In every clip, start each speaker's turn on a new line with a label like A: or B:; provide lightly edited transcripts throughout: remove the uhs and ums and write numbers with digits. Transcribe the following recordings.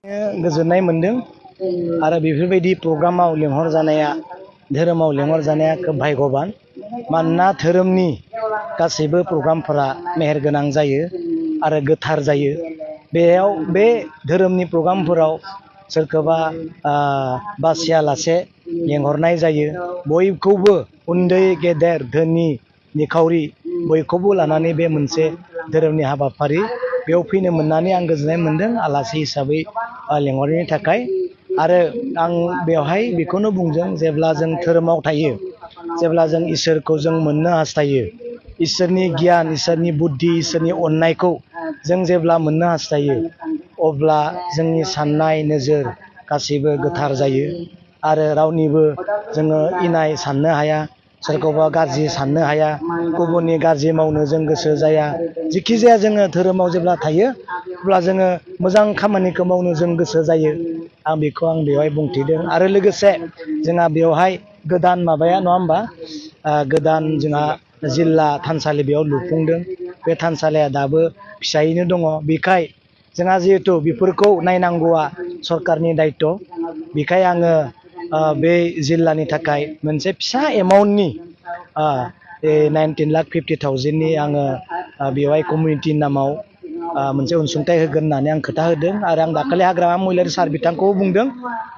A: गोजोननाय मोनदों आरो बेफोरबायदि प्रग्रामाव लेंहरजानाया धोरोमाव लेंहरजानाया खोब भाग्यबान मानोना धोरोमनि गासैबो प्रग्रामफोरा मेहेरगोनां जायो आरो गोथार जायो। बेयाव बे धोरोमनि प्रग्रामफोराव सोरखौबा बासियालासे लेंहरनाय जायो। बयखौबो उन्दै गेदेर धोनि निखावरि बयखौबो लानानै बे मोनसे धोरोमनि हाबाफारि बेयाव फैनो मोननानै आं गोजोननाय मोनदों आलासि हिसाबै लेंहरनायनि थाखाय। आरो आं बेवहाय बेखौनो बुंदों जेब्ला जों धोरोमाव थायो जेब्ला जों इसोरखौ जों मोननो हास्थायो इसोरनि गियान इसोरनि बुद्धि इसोरनि अननायखौ जों जेब्ला मोननो हास्थायो अब्ला जोंनि साननाय नोजोर गासैबो गोथार जायो आरो रावनिबो जोङो इनाय साननो हाया सोरखौबा गाज्रि साननो हाया गुबुननि गाज्रि मावनो जों गोसो जाया। जिखि जाया जोङो धोरोमाव जेब्ला थायो अब्ला जोङो मोजां खामानिखौ मावनो जों गोसो जायो। आं बेखौ बेवहाय बुंथिदों आरो लोगोसे जोंहा बेवहाय गोदान माबाया नङा होमबा गोदान जोंहा जिल्ला थानसालि बेयाव लुफुंदों। बे थानसालिया दाबो फिसायैनो दङ। बेखाय जोंहा जिहेथु बेफोरखौ नायनांगौआ सरकारनि दायित्व। बेखाय आङो बे जिल्लानि थाखाय मोनसे फिसा एमाउन्टनि 19,50,000 आङो बेवहाय कमिउनिटि नामाव मोनसे अनसुंथाइ होगोन होननानै आं खोथा होदों। आरो आं दाखालि हाग्रामा महिलारि सार बिथांखौबो बुंदों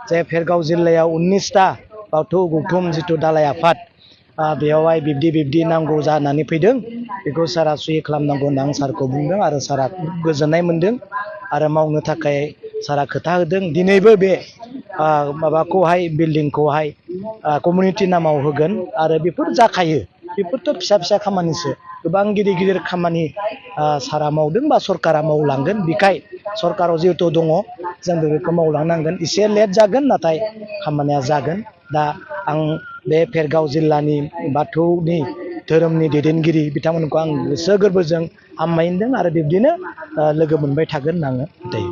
A: जे भेरगाव जिल्लायाव 19टा बाथौ गौथुम जिथु दालाइ आफाद बेयावहाय बिब्दि नांगौ जानानै फैदों बेखौ सारा सुहि खालामनांगौ होनना आं सारखौ बुंदों आरो सारा गोजोननाय मोनदों आरो मावनो थाखाय सारा खोथा होदों। दिनैबो बे माबाखौहाय बिल्डिंखौहाय कमिउनिटि नामाव होगोन आरो बेफोर जाखायो बेफोरथ' फिसा फिसा खामानिसो गोबां गिदिर गिदिर खामानि सारा मावदों बा सरकारा मावलांगोन। बेखाय सरकाराव जिहेथु दङ जों बेखौ मावलांनांगोन। एसे लेट जागोन नाथाय खामानिया जागोन। दा आं बे भेरगाव जिल्लानि बाथौनि धोरोमनि दैदेनगिरि बिथांमोनखौ आं गोसो गोरबोजों हामबाय होनदों आरो बिब्दिनो लोगो मोनबाय थागोन होनना आङो फोथायो।